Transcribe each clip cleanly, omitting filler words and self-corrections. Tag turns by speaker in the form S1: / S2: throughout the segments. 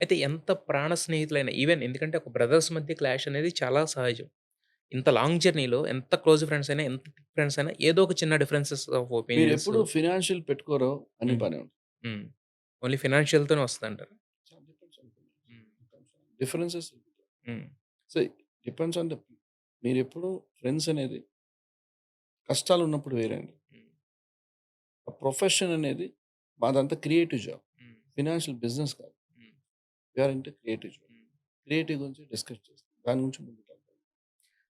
S1: అయితే ఎంత ప్రాణ స్నేహితులైనా ఈవెన్ ఎందుకంటే ఒక బ్రదర్స్ మధ్య క్లాష్ అనేది చాలా సహజం. ఇంత లాంగ్ జర్నీలో ఎంత క్లోజ్ ఫ్రెండ్స్ అయినా, ఎంత థిక్ ఫ్రెండ్స్ అయినా ఏదో ఒక చిన్న డిఫరెన్సెస్ ఆఫ్ ఒపీనియన్స్.
S2: మీరెప్పుడు ఫినాన్షియల్ పెట్టుకోరో అన్ని
S1: హ్మ్.
S2: బానే ఉంటాయి.
S1: హ్మ్. ఓన్లీ ఫైనాన్షియల్‌తోనే వస్తదంటారు.
S2: చాలా depends on
S1: hmm.
S2: Differences.
S1: Hmm.
S2: So, depends on the మీరెప్పుడు ఫ్రెండ్స్ అనేది కష్టాలున్నప్పుడు వేరండి.
S1: హ్మ్.
S2: ఆ ప్రొఫెషన్ అనేది మాదంతా creative job.
S1: Hmm.
S2: Financial business కాదు.
S1: Hmm.
S2: We are into creative job.
S1: Hmm.
S2: Creative గురించి డిస్కస్ చేస్తాం. దాని గురించి ముందుకెళ్తాం.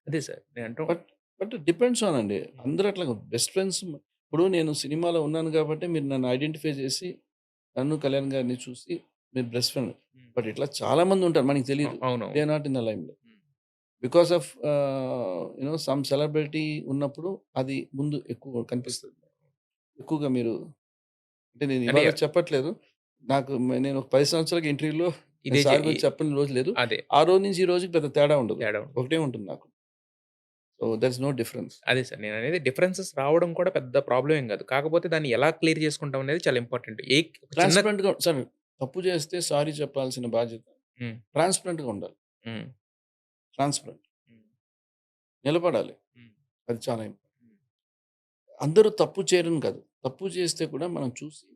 S1: అదే సార్. నేనంటాం.
S2: బట్, బట్ డిపెండ్స్ ఆన్ అండి.
S1: హ్మ్.
S2: అందరూ అట్లా బెస్ట్ ఫ్రెండ్స్ ఇప్పుడు నేను సినిమాలో ఉన్నాను కాబట్టి మీరు నన్ను ఐడెంటిఫై చేసి, నన్ను కళ్యాణ్ గారిని చూసి మీరు బెస్ట్ ఫ్రెండ్.
S1: హ్మ్.
S2: బట్ ఇట్లా చాలా మంది ఉంటారు. మనకి తెలీదు. దే
S1: అవునవును.
S2: Are not in the limelight.
S1: Hmm.
S2: Because of some celebrity ఉన్నప్పుడు అది ముందు ఎక్కువ కనిపిస్తది.
S1: వస్తది.
S2: ఎక్కువగా మీరు అంటే నేను
S1: అంటే
S2: ఇవాళ చెప్పట్లేదు. నాకు నేను ఒక 10 సంవత్సరాలకి ఇంటర్వ్యూలో
S1: ఇదే
S2: సార్ గురించి చెప్పని రోజు లేదు.
S1: అదే.
S2: ఆ రోజు నుంచి ఈ రోజుకి పెద్ద తేడా ఉండదు.
S1: తేడా ఉంటది.
S2: ఒకటే ఉంటుంది నాకు. So, there is no difference.
S1: అదే సార్. నేననేది డిఫరెన్సెస్ రావడం కూడా పెద్ద ప్రాబ్లమ్ ఏం గాదు. కాకపోతే దాన్ని ఎలా క్లియర్ చేసుకుంటాం అనేది చాలా ఇంపార్టెంట్. ఒక చిన్న
S2: ట్రాన్స్‌పరెంట్‌గా సార్ తప్పు చేస్తే సారీ చెప్పాల్సిన బాధ్యత
S1: హ్మ్.
S2: ట్రాన్స్‌పరెంట్‌గా ఉండాలి.
S1: హ్మ్.
S2: ట్రాన్స్‌పరెంట్.
S1: హ్మ్.
S2: నిలబడాలి.
S1: హ్మ్.
S2: అది చాలా
S1: హ్మ్.
S2: అందరూ తప్పు చేయరని కాదు. తప్పు చేస్తే కూడా మనం చూసి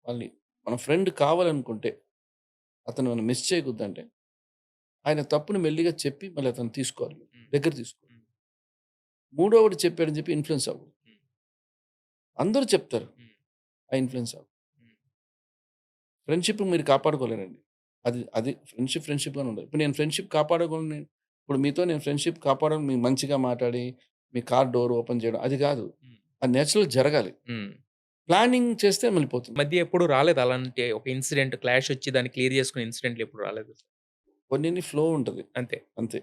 S2: వాళ్ళని మన ఫ్రెండ్ కావాలనుకుంటే అతను మనం మిస్ చేయకూడదంటే ఆయన తప్పుని మెల్లిగా చెప్పి మళ్ళీ అతన్ని తీసుకోవాలి.
S1: హ్మ్.
S2: దగ్గర తీసుకోవాలి.
S1: హ్మ్.
S2: మూడోవాడు చెప్పాడని చెప్పి ఇన్‌ఫ్లూయెన్స్ అవ్వకూడదు.
S1: హ్మ్.
S2: అందరూ చెప్తారు.
S1: హ్మ్.
S2: ఆ ఇన్‌ఫ్లూయెన్స్ అవ్వదు.
S1: హ్మ్.
S2: ఫ్రెండ్‌షిప్ మీరు కాపాడుకోలేరండి. అది అది ఫ్రెండ్‌షిప్‌గానే ఉండాలి. ఇప్పుడు నేను ఫ్రెండ్‌షిప్ కాపాడుకోని ఇప్పుడు మీతో నేను ఫ్రెండ్‌షిప్ కాపాడాలని మీకు మంచిగా మాట్లాడి, మీ కార్ డోర్ ఓపెన్ చేయడం అది కాదు.
S1: హ్మ్.
S2: అది నేచురల్‌గా జరగాలి.
S1: హ్మ్.
S2: ప్లానింగ్ చేస్తే మళ్ళిపోతుంది.
S1: మధ్య ఎప్పుడు రాలేదా అలాంటి ఒక ఇన్సిడెంట్ క్లాష్ ఒచ్చి దాన్ని క్లియర్ చేసుకునే ఇన్సిడెంట్లు ఎప్పుడు రాలేదా సార్?
S2: కొన్నిన్ని ఫ్లో ఉంటది.
S1: అంతే.
S2: అంతే.